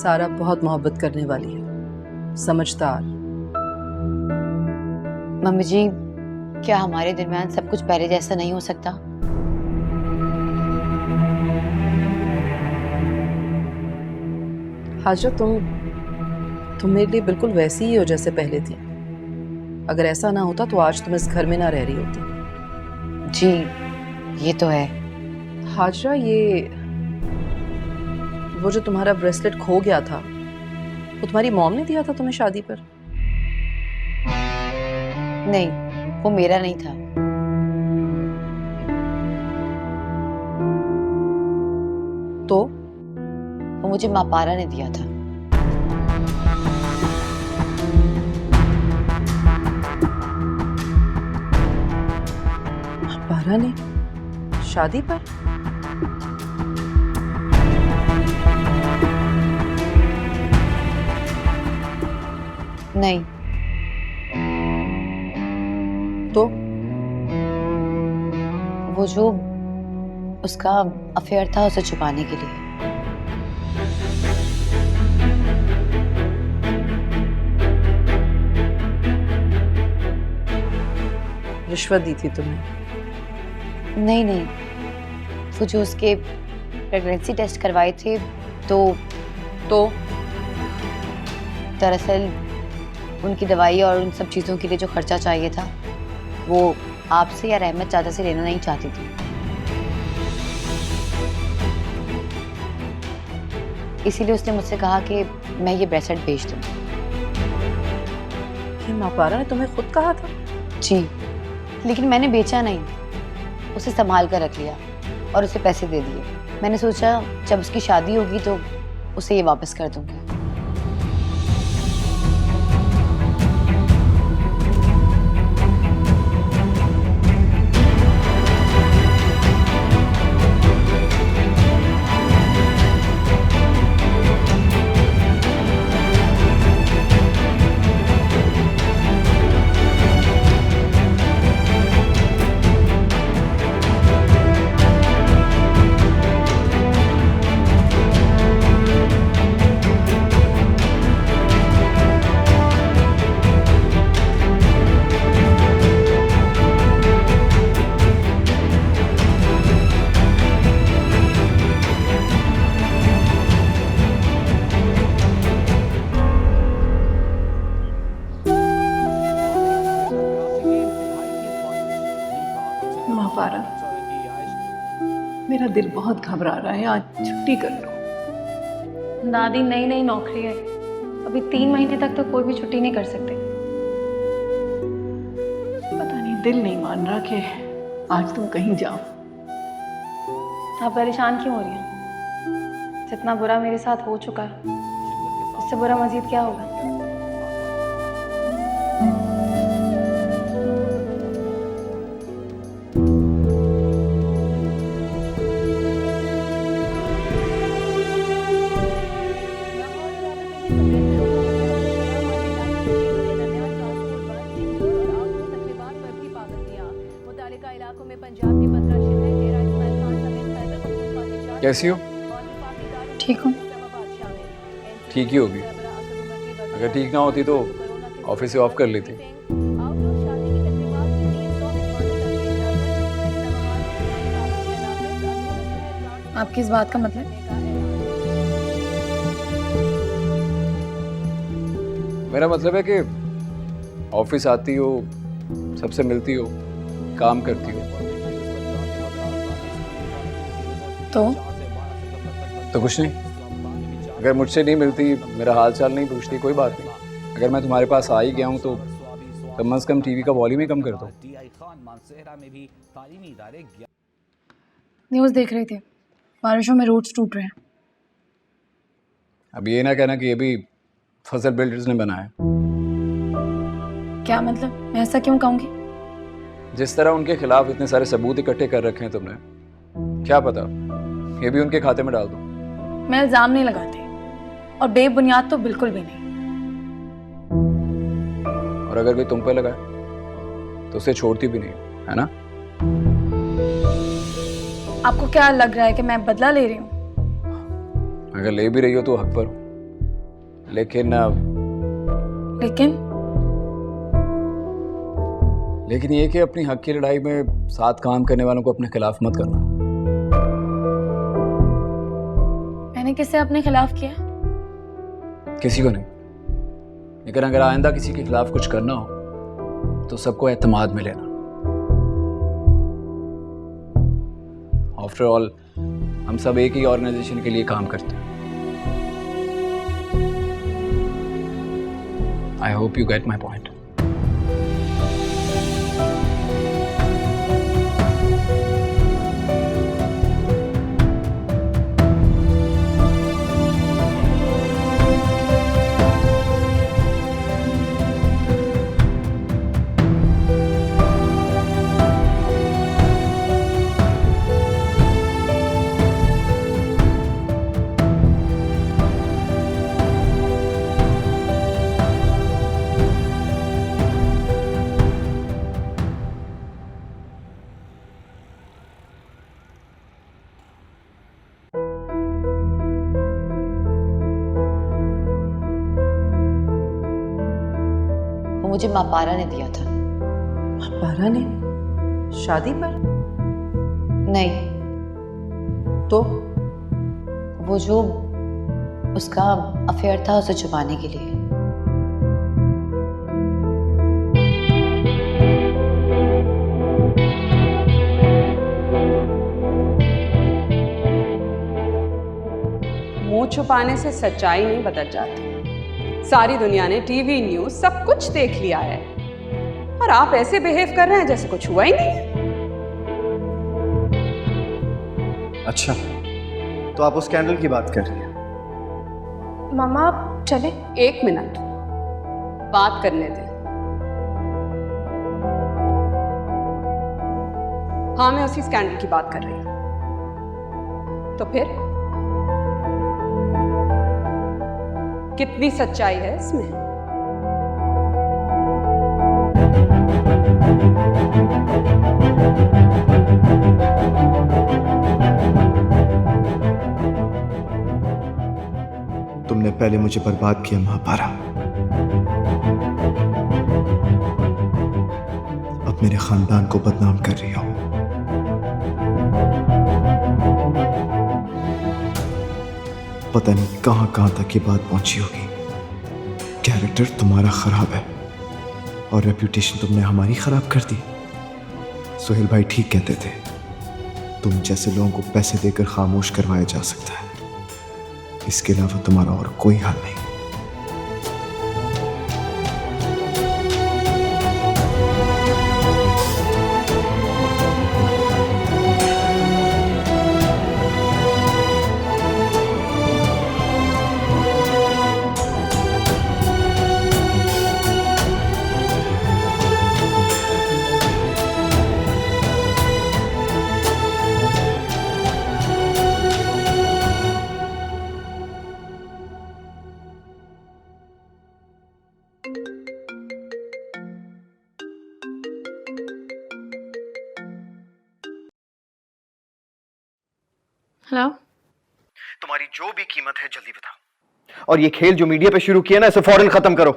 सारा बहुत मोहब्बत करने वाली है, समझदार। मम्मी जी, क्या हमारे दरमियान सब कुछ पहले जैसा नहीं हो सकता? हाजरा, तुम मेरे लिए बिल्कुल वैसी ही हो जैसे पहले थी। अगर ऐसा ना होता तो आज तुम इस घर में ना रह रही होती। जी ये तो है। हाजरा, वो जो तुम्हारा ब्रेसलेट खो गया था, वो तुम्हारी मॉम ने दिया था तुम्हें शादी पर? नहीं, वो मेरा नहीं था। तो वो मुझे मापारा ने दिया था। पारा ने? शादी पर? नहीं। तो वो जो उसका अफेयर था, उसे छुपाने के लिए। रिश्वत दी थी तुम्हें? नहीं नहीं, वो जो उसके प्रेगनेंसी टेस्ट करवाए थे, तो दरअसल उनकी दवाई और उन सब चीज़ों के लिए जो खर्चा चाहिए था, वो आपसे या रहमत चाचा से लेना नहीं चाहती थी। इसीलिए उसने मुझसे कहा कि मैं ये ब्रेसलेट बेच दूं। ये मापारा ने तुम्हें खुद कहा था? जी, लेकिन मैंने बेचा नहीं, उसे संभाल कर रख लिया और उसे पैसे दे दिए। मैंने सोचा जब उसकी शादी होगी तो उसे ये वापस कर दूंगी। मापारा, मेरा दिल बहुत घबरा रहा है, आज छुट्टी कर लो। दादी नई नई नौकरी है, अभी 3 महीने तक तो कोई भी छुट्टी नहीं कर सकते। पता नहीं दिल नहीं मान रहा कि आज तुम कहीं जाओ। आप परेशान क्यों हो रही हैं? जितना बुरा मेरे साथ हो चुका है, उससे बुरा मजीद क्या होगा? कैसी हो? ठीक हूँ। ठीक ही होगी। अगर ठीक ना होती तो ऑफिस से ऑफ कर लेती। आपकी इस बात का मतलब? मेरा मतलब है कि ऑफिस आती हो, सबसे मिलती हो, काम करती हो। तो कुछ नहीं। अगर मुझसे नहीं मिलती, मेरा हाल चाल नहीं पूछती, कोई बात नहीं। अगर मैं तुम्हारे पास आ ही गया हूँ तो कम से कम टीवी का वॉल्यूम ही कम कर दो। न्यूज़ देख रहे थे, बारिशों में रोड्स टूट रहे हैं। अब ये ना कहना कि ये भी फजल बिल्डर्स ने बनाया। क्या मतलब? मैं ऐसा क्यों कहूँगी? जिस तरह उनके खिलाफ इतने सारे सबूत इकट्ठे कर रखे हैं तुमने, क्या पता ये भी उनके खाते में डाल दो। मैं इल्जाम नहीं लगाती, और बेबुनियाद तो बिल्कुल भी नहीं। और अगर कोई तुम पे लगाए तो उसे छोड़ती भी नहीं, है ना? आपको क्या लग रहा है कि मैं बदला ले रही हूँ? अगर ले भी रही हो तो हक पर हो। लेकिन लेकिन ये कि अपनी हक की लड़ाई में साथ काम करने वालों को अपने खिलाफ मत करना। मैंने किससे अपने खिलाफ किया? किसी को नहीं, लेकिन अगर आइंदा किसी के खिलाफ कुछ करना हो तो सबको एतमाद में लेना। आफ्टर ऑल हम सब एक ही ऑर्गेनाइजेशन के लिए काम करते हैं। I hope you get my point. वो मुझे मापारा ने दिया था। पारा ने? शादी पर? नहीं, तो वो जो उसका अफेयर था उसे छुपाने के लिए। मुंह छुपाने से सच्चाई नहीं बदल जाती। सारी दुनिया ने टीवी न्यूज़ सब कुछ देख लिया है और आप ऐसे बिहेव कर रहे हैं जैसे कुछ हुआ ही नहीं है। अच्छा, तो आप उस स्कैंडल की बात कर रही हैं? मामा आप चले। 1 मिनट बात करने दें। हाँ, मैं उसी स्कैंडल की बात कर रही हूं। तो फिर कितनी सच्चाई है इसमें? तुमने पहले मुझे बर्बाद किया महापारा, अब मेरे खानदान को बदनाम कर रही हो। पता नहीं कहां कहां तक ये बात पहुंची होगी। कैरेक्टर तुम्हारा खराब है और रेप्यूटेशन तुमने हमारी खराब कर दी। सोहेल भाई ठीक कहते थे, तुम जैसे लोगों को पैसे देकर खामोश करवाया जा सकता है, इसके अलावा तुम्हारा और कोई हाल नहीं। हेलो। तुम्हारी जो भी कीमत है जल्दी बताओ, और ये खेल जो मीडिया पे शुरू किया ना, इसे फौरन खत्म करो।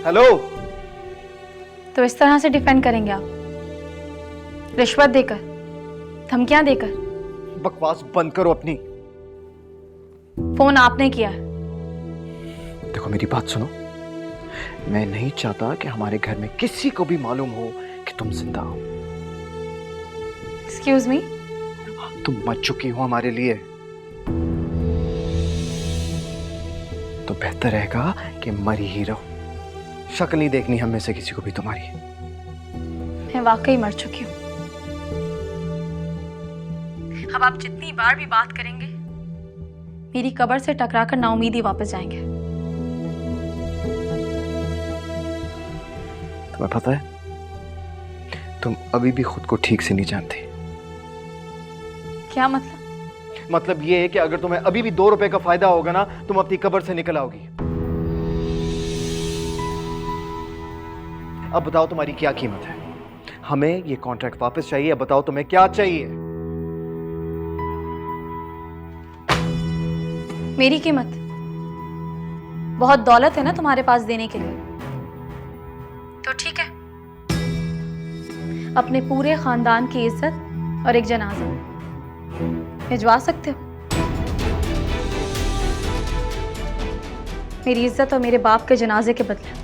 हेलो। तो इस तरह से डिफेंड करेंगे आप? रिश्वत देकर, धमकियां देकर? बकवास बंद करो अपनी। फोन आपने किया है। देखो मेरी बात सुनो, मैं नहीं चाहता कि हमारे घर में किसी को भी मालूम हो कि तुम जिंदा हो। Excuse me? तुम मर चुकी हो हमारे लिए, तो बेहतर रहेगा कि मरी ही रहो। शक्ल नहीं देखनी हम में से किसी को भी तुम्हारी। मैं वाकई मर चुकी हूँ। अब आप जितनी बार भी बात करेंगे, मेरी कब्र से टकराकर नाउमीदी वापस जाएंगे। तुम्हें पता है, तुम अभी भी खुद को ठीक से नहीं जानती। क्या मतलब? मतलब ये है कि अगर तुम्हें अभी भी 2 रुपए का फायदा होगा ना, तुम अपनी कब्र से निकल आओगी। अब बताओ तुम्हारी क्या कीमत है? हमें ये कॉन्ट्रैक्ट वापस चाहिए। अब बताओ तुम्हें क्या चाहिए? मेरी कीमत बहुत दौलत है ना तुम्हारे पास देने के लिए, तो ठीक है, अपने पूरे खानदान की इज्जत और एक जनाजा भिजवा सकते हो। मेरी इज्जत और मेरे बाप के जनाजे के बदले।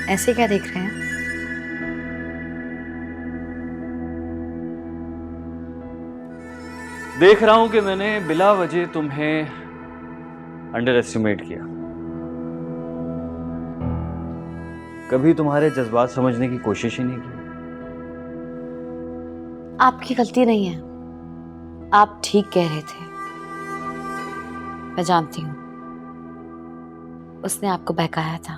ऐसे क्या देख रहे हैं? देख रहा हूं कि मैंने बिला वजह तुम्हें अंडर एस्टिमेट किया। कभी तुम्हारे जज्बात समझने की कोशिश ही नहीं की। आपकी गलती नहीं है, आप ठीक कह रहे थे। मैं जानती हूं, उसने आपको बहकाया था।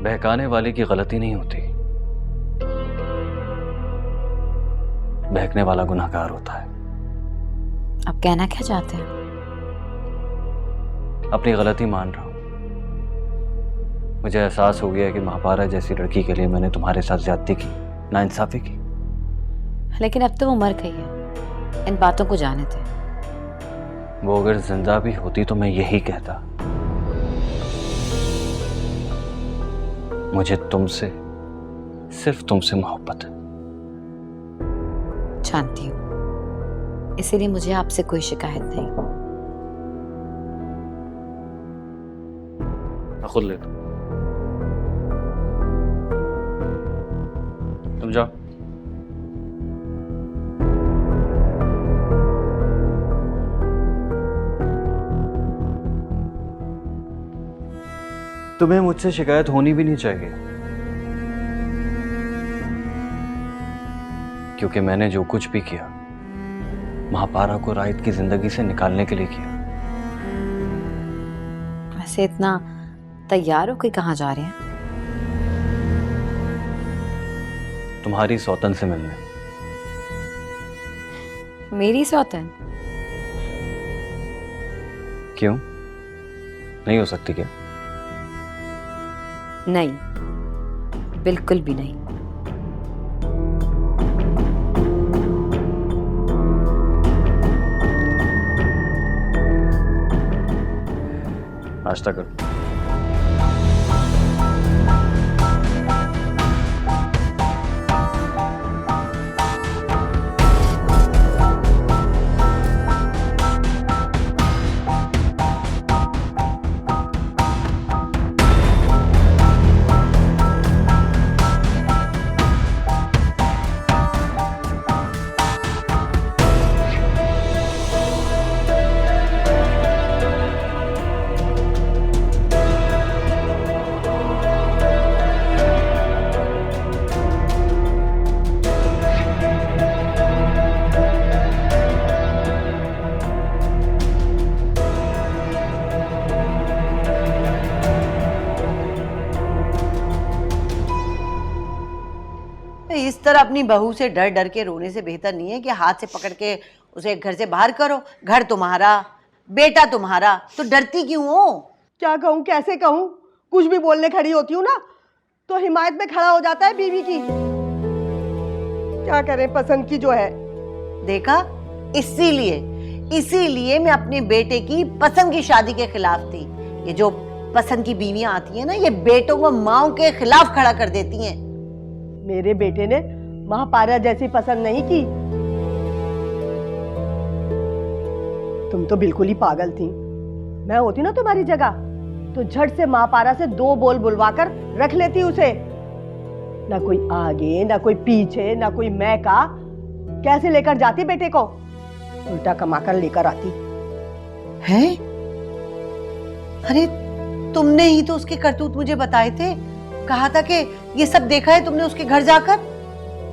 बहकाने वाले की गलती नहीं होती, बहकने वाला गुनहगार होता है। आप कहना क्या चाहते हैं? अपनी गलती मान रहा हूं। मुझे एहसास हो गया कि महापारा जैसी लड़की के लिए मैंने तुम्हारे साथ ज्यादती की, नाइंसाफी की। लेकिन अब तो वो मर गई है, इन बातों को जाने थे। वो अगर जिंदा भी होती तो मैं यही कहता। मुझे तुमसे, सिर्फ तुमसे मोहब्बत है। जानती हूँ, इसीलिए मुझे आपसे कोई शिकायत नहीं। मैं खुद लेता हूं। तुम जाओ। तुम्हें मुझसे शिकायत होनी भी नहीं चाहिए, क्योंकि मैंने जो कुछ भी किया महापारा को राहित की जिंदगी से निकालने के लिए किया। वैसे इतना तैयार हो के कहाँ जा रहे हैं? तुम्हारी सौतन से मिलने। मेरी सौतन? क्यों, नहीं हो सकती क्या? नहीं, बिल्कुल भी नहीं। नाश्ता करो। इस तरह अपनी बहू से डर डर के रोने से बेहतर नहीं है कि हाथ से पकड़ के उसे घर से बाहर करो। घर तुम्हारा, बेटा तुम्हारा, तो डरती क्यों हो? क्या कहूँ, कैसे कहूँ? कुछ भी बोलने खड़ी होती हूँ ना तो हिमायत में खड़ा हो जाता है बीवी की। क्या करें, पसंद की जो है। देखा, इसीलिए मैं अपने बेटे की पसंद की शादी के खिलाफ थी। ये जो पसंद की बीवियां आती हैं ना, ये बेटों को माओ के खिलाफ खड़ा कर देती हैं। मेरे बेटे ने महापारा जैसी पसंद नहीं की। तुम तो बिल्कुल ही पागल थी। मैं होती ना तुम्हारी जगह तो झट से महापारा से 2 बोल बुलवाकर रख लेती उसे। ना कोई आगे, ना कोई पीछे, ना कोई मैं का। कैसे लेकर जाती बेटे को? उल्टा कमाकर लेकर आती है। अरे तुमने ही तो उसके करतूत मुझे बताए थे, कहा था कि ये सब देखा है तुमने उसके घर जाकर।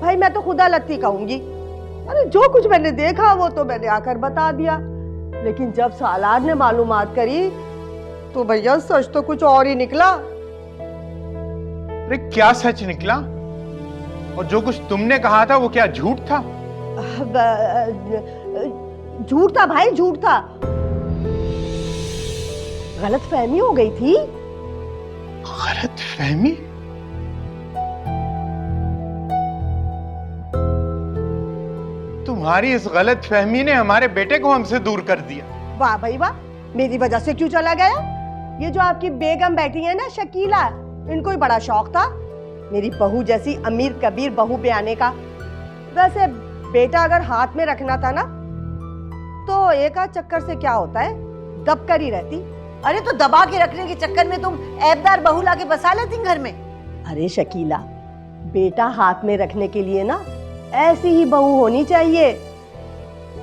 भाई मैं तो खुदा लत्ती कहूंगी। अरे जो कुछ मैंने देखा वो तो मैंने आकर बता दिया, लेकिन जब सालार ने मालूमात करी तो भैया सच तो कुछ और ही निकला। अरे क्या सच निकला? और जो कुछ तुमने कहा था वो क्या झूठ था? झूठ था भाई, झूठ था। गलत फहमी हो गई थी। गलत फहमी? तुम्हारी इस गलत फहमी ने हमारे बेटे को हमसे दूर कर दिया। वाह भाई वाह, मेरी वजह से क्यों चला गया? ये जो आपकी बेगम बैठी है ना शकीला, इनको ही बड़ा शौक था मेरी बहू जैसी अमीर कबीर बहू पे आने का। वैसे बेटा अगर हाथ में रखना था ना तो एक आध चक्कर से क्या होता है, दब कर ही रहती। अरे तो दबा के रखने के चक्कर में तुम ऐबदार बहू लाके बसा लेती घर में। अरे शकीला, बेटा हाथ में रखने के लिए ना ऐसी ही बहू होनी चाहिए।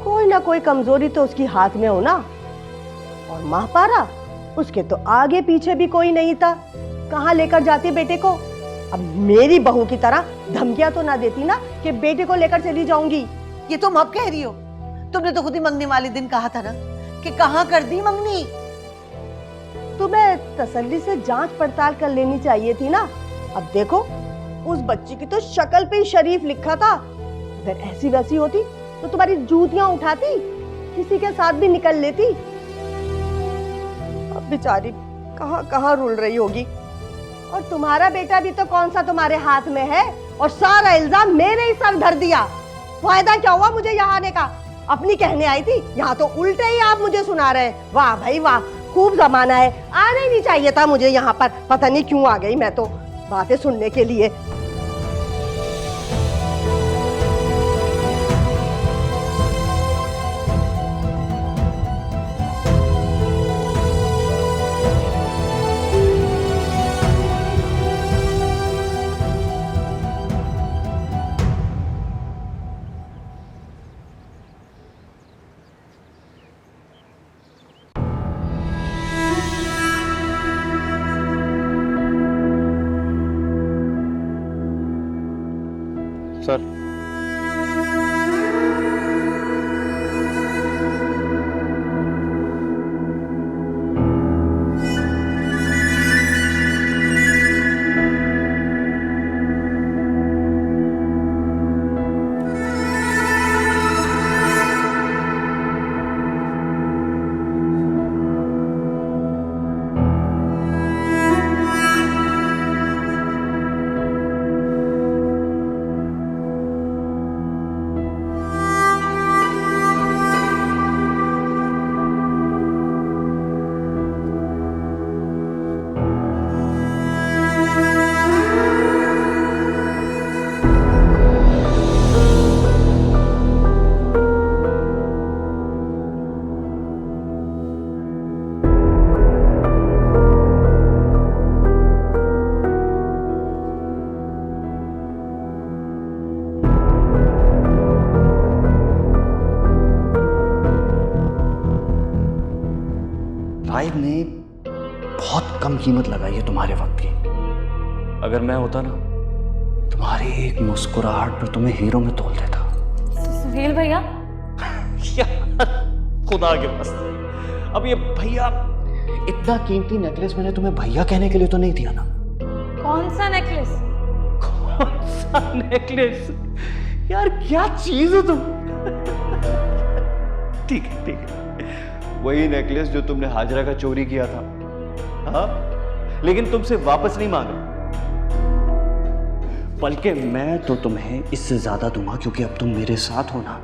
कोई ना कोई कमजोरी तो उसकी हाथ में हो ना। और महापारा, उसके तो आगे पीछे भी कोई नहीं था। कहाँ लेकर जाती बेटे को? अब मेरी बहू की तरह धमकियां तो ना देती ना कि बेटे को लेकर चली जाऊंगी। ये तुम अब कह रही हो? तुमने तो खुद ही मंगने वाले दिन कहा था ना कि कहाँ कर दी मंगनी। तुम्हें तसल्ली से जांच पड़ताल कर लेनी चाहिए थी ना। अब देखो, उस बच्ची की तो शक्ल पे ही शरीफ लिखा था। अगर ऐसी वैसी होती तो तुम्हारी जूतियां उठाती, किसी के साथ भी निकल लेती। अब बेचारी कहाँ कहाँ रुल रही होगी। और तुम्हारा बेटा भी तो कौन सा तुम्हारे हाथ में है, और सारा इल्जाम मेरे ही सर धर दिया। फायदा क्या हुआ मुझे यहाँ आने का? अपनी कहने आई थी, यहाँ तो उल्टे ही आप मुझे सुना रहे। वाह भाई वाह, खूब जमाना है। आना ही नहीं चाहिए था मुझे यहाँ पर। पता नहीं क्यों आ गई मैं तो बातें सुनने के लिए। सर, राइब ने बहुत कम कीमत लगाई है तुम्हारे वक्त की। अगर मैं होता ना, तुम्हारी एक मुस्कुराहट पर तुम्हें हीरो में तोल देता। सुहेल भैया, खुदा के वास्ते, अब ये भैया, इतना कीमती नेकलेस मैंने तुम्हें भैया कहने के लिए तो नहीं दिया ना। कौन सा नेकलेस? कौन सा नेकलेस? यार क्या चीज हो तुम। ठीक है, वही नेकलेस जो तुमने हाजरा का चोरी किया था। हाँ, लेकिन तुमसे वापस नहीं मांगा, बल्कि मैं तो तुम्हें इससे ज्यादा दूंगा, क्योंकि अब तुम मेरे साथ हो ना।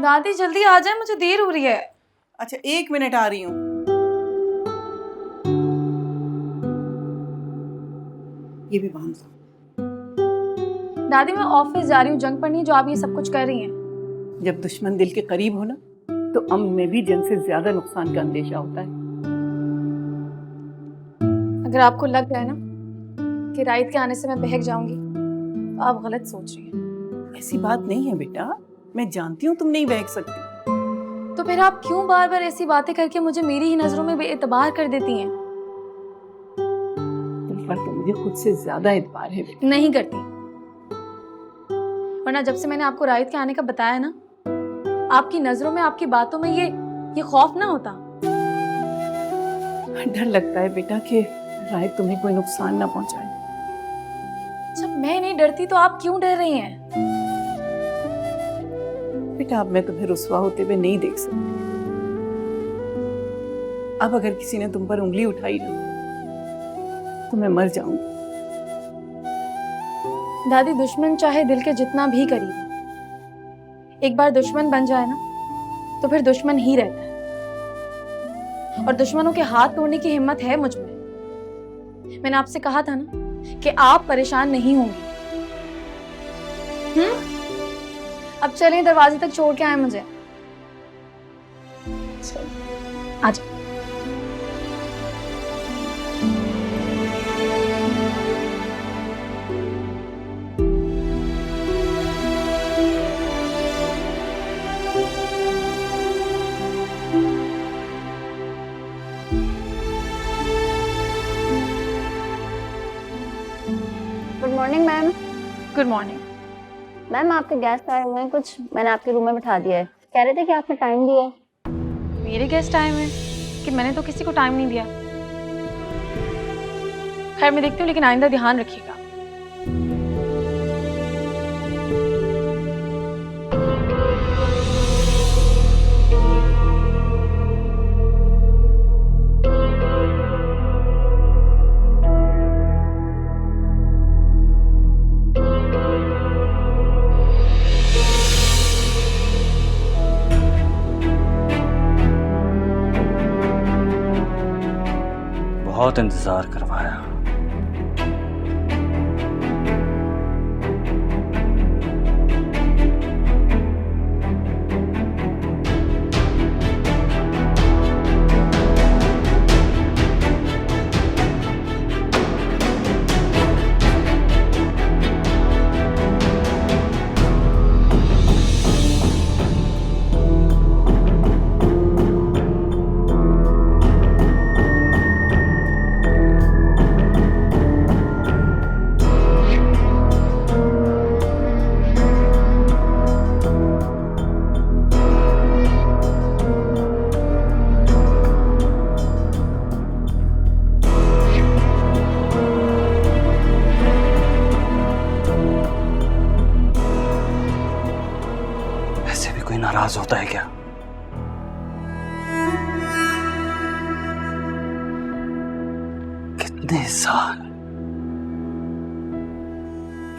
दादी जल्दी आ जाए, मुझे देर हो रही है। अच्छा 1 मिनट आ रही हूँ। ये भी बांध दो। दादी मैं ऑफिस जा रही हूँ, जंग पर नहीं जो आप ये सब कुछ कर रही हैं। जब दुश्मन दिल के करीब हो ना, तो अम्न में भी जंग से ज्यादा नुकसान का अंदेशा होता है। अगर आपको लग रहा है ना कि राइट के आने से मैं बहक जाऊंगी, तो आप गलत सोच रही हैं। ऐसी बात नहीं है बेटा, मैं जानती हूँ तुम नहीं बहक सकती। तो फिर आप क्यों बार बार ऐसी बातें करके मुझे मेरी ही नजरों में बेइतबार कर देती हैं? तुम पर तो मुझे खुद से ज्यादा एतबार है बेटा। नहीं करती, वरना जब से मैंने आपको राइट के आने का बताया ना, आपकी नजरों में, आपकी बातों में ये खौफ ना होता। डर लगता है बेटा कि राइट तुम्हें कोई नुकसान ना पहुंचाए। जब मैं नहीं डरती तो आप क्यों डर रही हैं? बेटा अब मैं तुम्हें रुस्वा होते हुए नहीं देख सकती। अब अगर किसी ने तुम पर उंगली उठाई ना, तो मैं मर जाऊंगी। दादी दुश्मन चाहे दिल के जितना भी करीब हो, एक बार दुश्मन बन जाए ना, तो फिर दुश्मन ही रहता है। और दुश्मनों के हाथ तोड़ने की हिम्मत है मुझ में। मैंने आपसे कहा था ना कि आप परेशान नहीं होंगी। अब चलिए, दरवाजे तक छोड़ के आए मुझे। आ जाओ। Good morning ma'am. Good morning ma'am, आपके गेस्ट आए हुए हैं कुछ, मैंने आपके रूम में बिठा दिया है। कह रहे थे कि आपने टाइम दिया। मेरे गेस्ट आए हुए कि मैंने तो किसी को टाइम नहीं दिया। खैर मैं देखती हूँ, लेकिन आइंदा ध्यान रखिएगा। बहुत इंतजार करवाया। नाराज होता है क्या?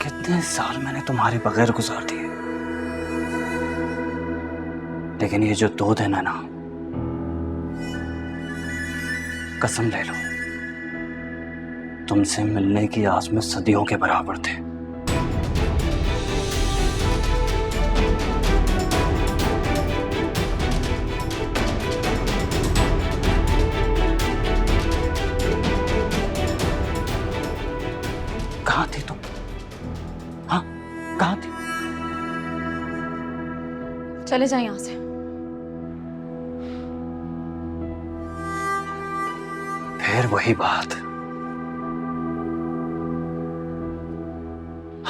कितने साल मैंने तुम्हारे बगैर गुजार दिए, लेकिन ये जो 2 दिन है ना, कसम ले लो, तुमसे मिलने की आस में सदियों के बराबर थे। कहाँ थी तुम? हाँ, कहाँ थी? चले जाए यहां से। फिर वही बात,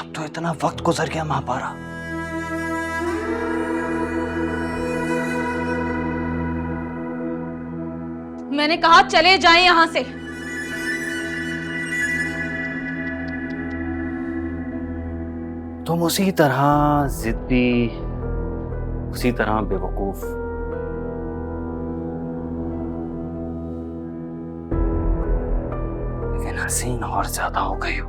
अब तो इतना वक्त गुजर गया महापारा। मैंने कहा चले जाएं यहां से। तुम उसी तरह जिद्दी, उसी तरह बेवकूफ, लेकिन हसीन और ज्यादा हो गई हो।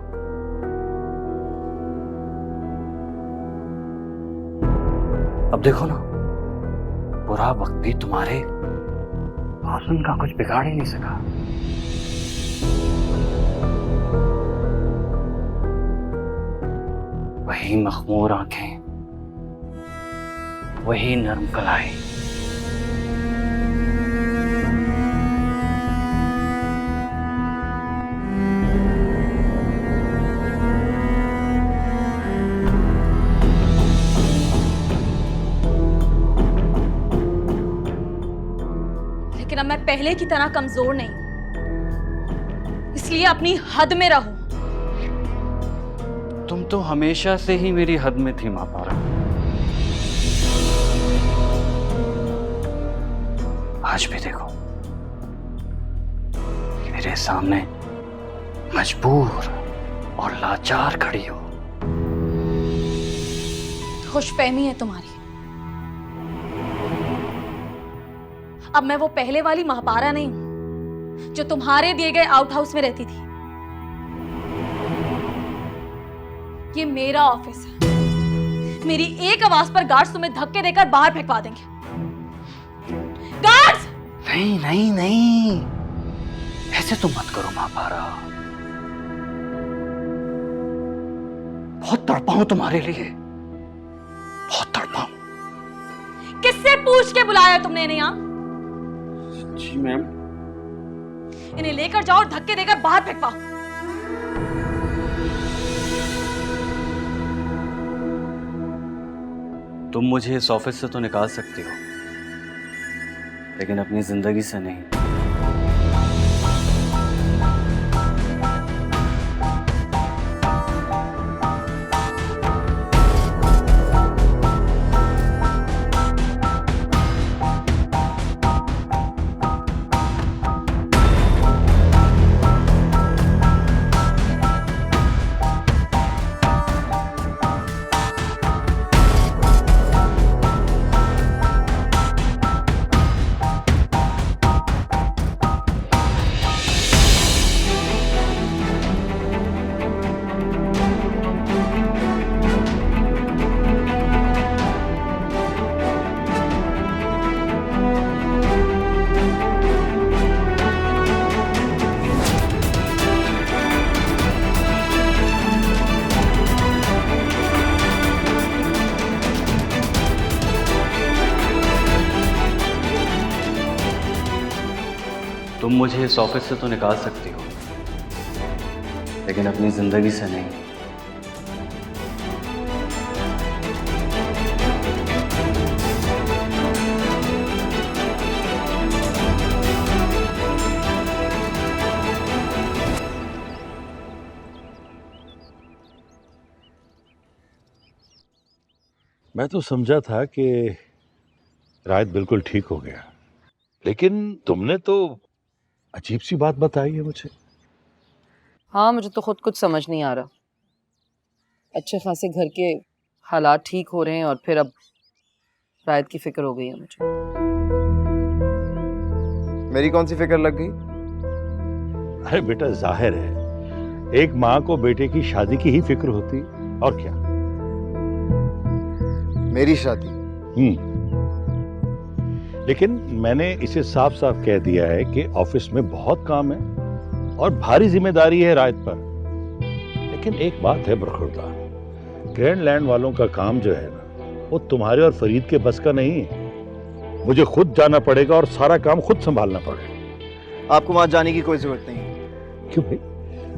अब देखो ना, बुरा वक्त भी तुम्हारे हुस्न का कुछ बिगाड़ ही नहीं सका। वही मखमूर आंखें, वही नरम कलाई, लेकिन अब मैं पहले की तरह कमजोर नहीं हूं, इसलिए अपनी हद में रहो। तुम तो हमेशा से ही मेरी हद में थी महापारा। आज भी देखो, मेरे सामने मजबूर और लाचार खड़ी हो। खुशफहमी है तुम्हारी। अब मैं वो पहले वाली महापारा नहीं हूं जो तुम्हारे दिए गए आउट हाउस में रहती थी। ये मेरा ऑफिस है। मेरी एक आवाज पर गार्ड्स तुम्हें धक्के देकर बाहर फेंकवा देंगे। गार्ड्स! नहीं नहीं नहीं, ऐसे तो मत करो महापारा। बहुत तड़पा हूं तुम्हारे लिए, बहुत तड़पा हूं। किससे पूछ के बुलाया तुमने इन्हें यहां? जी मैम। इन्हें लेकर जाओ और धक्के देकर बाहर फेंकवाओ। तुम मुझे इस ऑफिस से तो निकाल सकती हो, लेकिन अपनी जिंदगी से नहीं। तुम मुझे इस ऑफिस से तो निकाल सकती हो, लेकिन अपनी जिंदगी से नहीं। मैं तो समझा था कि रायत बिल्कुल ठीक हो गया, लेकिन तुमने तो अजीब सी बात बताई है मुझे। हाँ, मुझे तो खुद कुछ समझ नहीं आ रहा। अच्छे खासे घर के हालात ठीक हो रहे हैं और फिर अब रायत की फिक्र हो गई है मुझे। मेरी कौन सी फिक्र लग गई? अरे बेटा, जाहिर है एक माँ को बेटे की शादी की ही फिक्र होती, और क्या। मेरी शादी? लेकिन मैंने इसे साफ साफ कह दिया है कि ऑफिस में बहुत काम है और भारी जिम्मेदारी है रायत पर। लेकिन एक बात है बरखुरदार, ग्रैंड लैंड वालों का काम जो है ना, वो तुम्हारे और फरीद के बस का नहीं है। मुझे खुद जाना पड़ेगा और सारा काम खुद संभालना पड़ेगा। आपको वहां जाने की कोई जरूरत नहीं। क्यों भाई?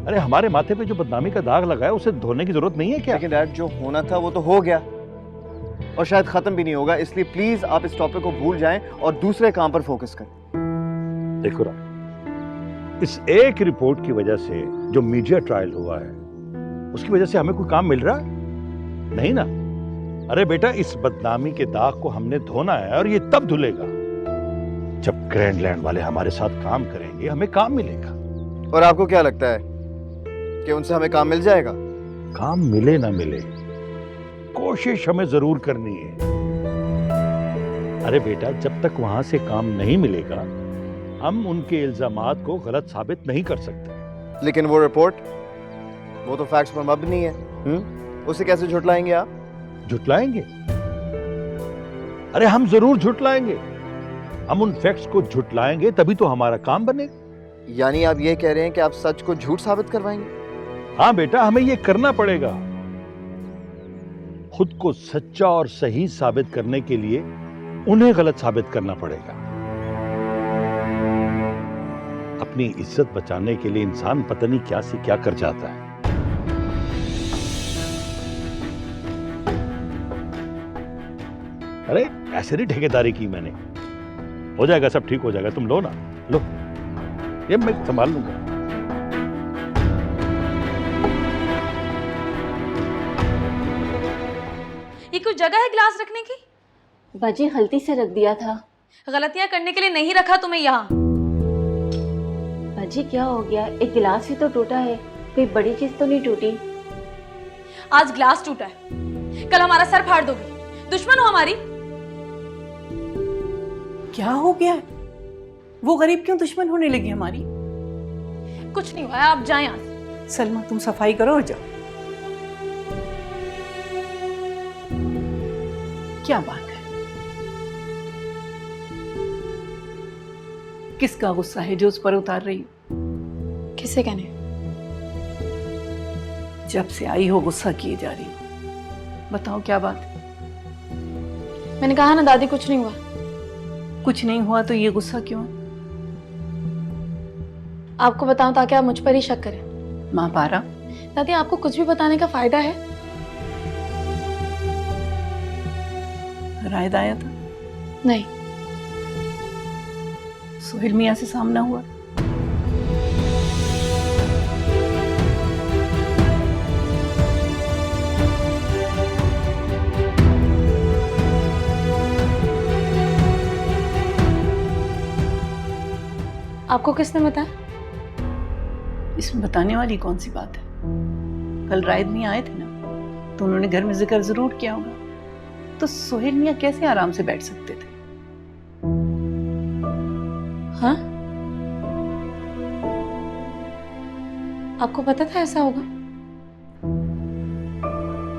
अरे हमारे माथे पे जो बदनामी का दाग लगा है उसे धोने की जरूरत नहीं है क्या? लेकिन डैड, जो होना था वो तो हो गया और शायद खत्म भी नहीं होगा, इसलिए प्लीज आप इस टॉपिक को भूल जाएं और दूसरे काम पर फोकस करें। देखो राय, इस एक रिपोर्ट की वजह से जो मीडिया ट्रायल हुआ है उसकी वजह से हमें कोई काम मिल रहा है? नहीं ना। अरे बेटा, इस बदनामी के दाग को हमने धोना है, और ये तब धुलेगा जब ग्रैंडलैंड वाले हमारे साथ काम करेंगे, हमें काम मिलेगा। और आपको क्या लगता है कि उनसे हमें काम मिल जाएगा? काम मिले ना मिले, कोशिश हमें जरूर करनी है। अरे बेटा, जब तक वहां से काम नहीं मिलेगा, हम उनके इल्जामात को गलत साबित नहीं कर सकते। लेकिन वो रिपोर्ट, वो तो फैक्ट्स पर मबनी है। उसे कैसे झुटलाएंगे आप? झुटलाएंगे? अरे हम जरूर झुटलाएंगे। हम उन फैक्ट्स को झुटलाएंगे तभी तो हमारा काम बनेगा। यानी आप ये कह रहे हैं कि आप सच को झूठ साबित करवाएंगे? हाँ बेटा, हमें ये करना पड़ेगा। खुद को सच्चा और सही साबित करने के लिए उन्हें गलत साबित करना पड़ेगा। अपनी इज्जत बचाने के लिए इंसान पता नहीं क्या से क्या कर जाता है। अरे ऐसे नहीं ठेकेदारी की मैंने। हो जाएगा, सब ठीक हो जाएगा। तुम लो ना, लो, ये मैं संभाल लूंगा। ये कोई जगह है गिलास रखने की? बाजी गलती से रख दिया था। गलतियां करने के लिए नहीं रखा तुम्हें यहाँ। बाजी क्या हो गया? एक गिलास ही तो टूटा है, कोई बड़ी चीज तो नहीं टूटी। आज ग्लास टूटा है, कल हमारा सर फाड़ दोगी। दुश्मन हो हमारी। क्या हो गया है? वो गरीब क्यों दुश्मन होने लगी हमारी? कुछ नहीं हुआ है, आप जाएं यहाँ से। सलमा, तुम सफाई करो और जाओ। क्या बात है? किसका गुस्सा है जो उस पर उतार रही हो? किसे कहने? जब से आई हो गुस्सा किए जा रही हो। बताओ क्या बात है? मैंने कहा ना दादी, कुछ नहीं हुआ। कुछ नहीं हुआ तो ये गुस्सा क्यों है? आपको बताऊं ताकि आप मुझ पर ही शक करें। माँ पारा, दादी आपको कुछ भी बताने का फायदा है? रायद आया था? नहीं। सोहेल मियाँ से सामना हुआ? आपको किसने बताया? इसमें बताने वाली कौन सी बात है? कल रायद मियाँ आए थे ना, तो उन्होंने घर में जिक्र जरूर किया होगा। तो सोहेल मियाँ कैसे आराम से बैठ सकते थे? हाँ? आपको पता था ऐसा होगा?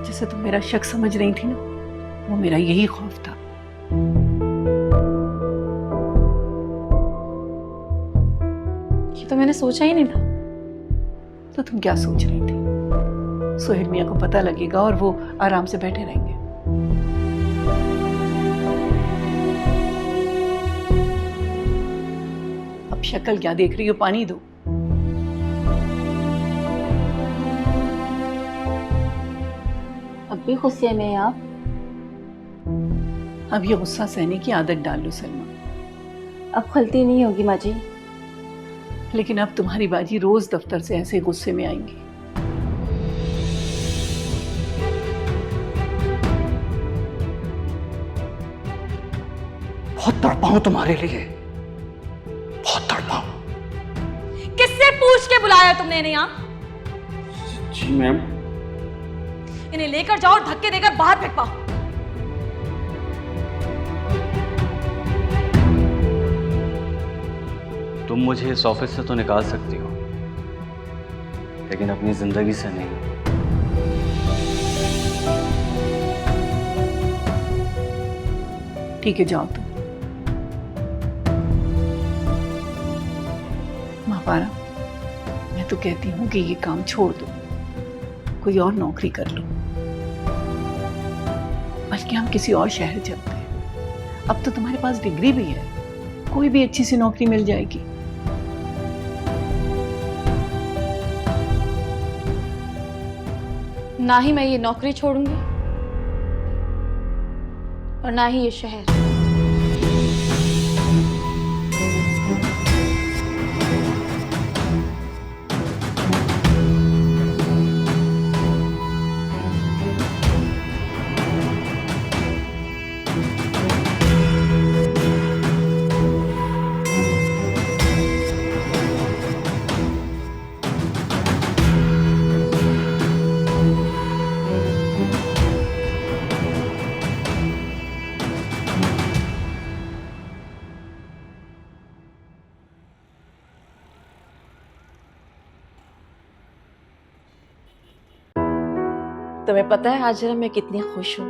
जैसे तुम मेरा शक समझ रही थी ना, वो मेरा यही खौफ था। ये तो मैंने सोचा ही नहीं था। तो तुम क्या सोच रही थी? सोहेल मियाँ को पता लगेगा और वो आराम से बैठे रहेंगे। अब शक्ल क्या देख रही हो? पानी दो। अब भी गुस्से में आप? अब ये गुस्सा सहने की आदत डाल लो सलमा। अब गलती नहीं होगी माँ जी। लेकिन अब तुम्हारी बाजी रोज दफ्तर से ऐसे गुस्से में आएंगी। बहुत तड़पा हूं तुम्हारे लिए, बहुत तड़पा हूं। किससे पूछ के बुलाया तुमने इन्हें यहाँ? जी मैम। इन्हें लेकर जाओ और धक्के देकर बाहर फेंक पाओ। तुम मुझे इस ऑफिस से तो निकाल सकती हो, लेकिन अपनी जिंदगी से नहीं। ठीक है, जाओ तुम। माँ पारा, मैं तो कहती हूँ कि ये काम छोड़ दो, कोई और नौकरी कर लो। बल्कि हम किसी और शहर चलते हैं। अब तो तुम्हारे पास डिग्री भी है, कोई भी अच्छी सी नौकरी मिल जाएगी। ना ही मैं ये नौकरी छोड़ूंगी और ना ही ये शहर। तुम्हें पता है हाजिरा मैं कितनी खुश हूँ।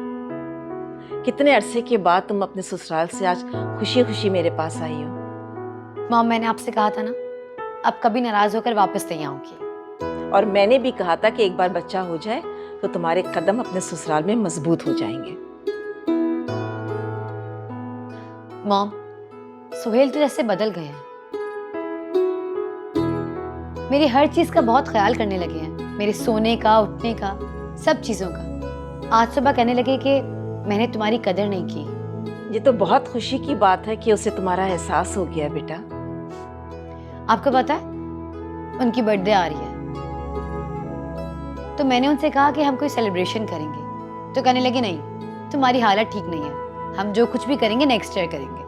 कितने अरसे के बाद तुम अपने ससुराल से आज खुशी खुशी मेरे पास आई हो। मॉम, मैंने आपसे कहा था ना, अब कभी नाराज होकर वापस नहीं आऊंगी। और मैंने भी कहा था कि एक बार बच्चा हो जाए तो तुम्हारे कदम अपने ससुराल में मजबूत हो जाएंगे। मॉम, सुहेल तो जैसे बदल गए हैं। मेरी हर चीज का बहुत ख्याल करने लगे हैं, मेरे सोने का, उठने का, सब चीजों का। आज सुबह कहने लगे कि मैंने तुम्हारी कदर नहीं की। ये तो बहुत खुशी की बात है कि उसे तुम्हारा एहसास हो गया बेटा। आपको पता है उनकी बर्थडे आ रही है, तो मैंने उनसे कहा कि हम कोई सेलिब्रेशन करेंगे, तो कहने लगे नहीं, तुम्हारी हालत ठीक नहीं है, हम जो कुछ भी करेंगे नेक्स्ट ईयर करेंगे।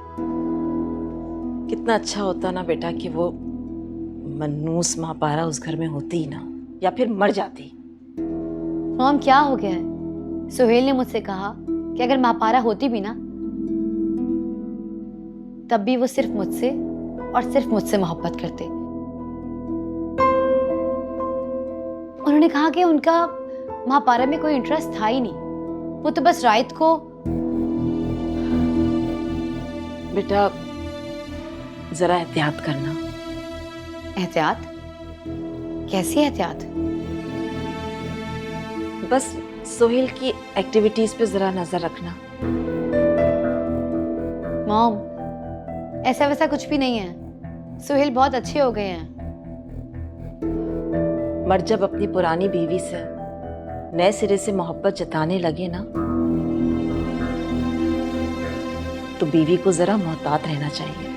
कितना अच्छा होता ना बेटा कि वो मनूस महापारा उस घर में होती ही ना, या फिर मर जाती। मॉम, क्या हो गया है? सुहेल ने मुझसे कहा कि अगर महापारा होती भी ना, तब भी वो सिर्फ मुझसे और सिर्फ मुझसे मोहब्बत करते। उन्होंने कहा कि उनका महापारा में कोई इंटरेस्ट था ही नहीं, वो तो बस रायत को। बेटा जरा एहतियात करना। एहतियात? कैसी एहतियात? बस सोहेल की एक्टिविटीज पे जरा नजर रखना। मॉम, ऐसा वैसा कुछ भी नहीं है, सोहेल बहुत अच्छे हो गए हैं। मर्द जब अपनी पुरानी बीवी से नए सिरे से मोहब्बत जताने लगे ना, तो बीवी को जरा मोहतात रहना चाहिए।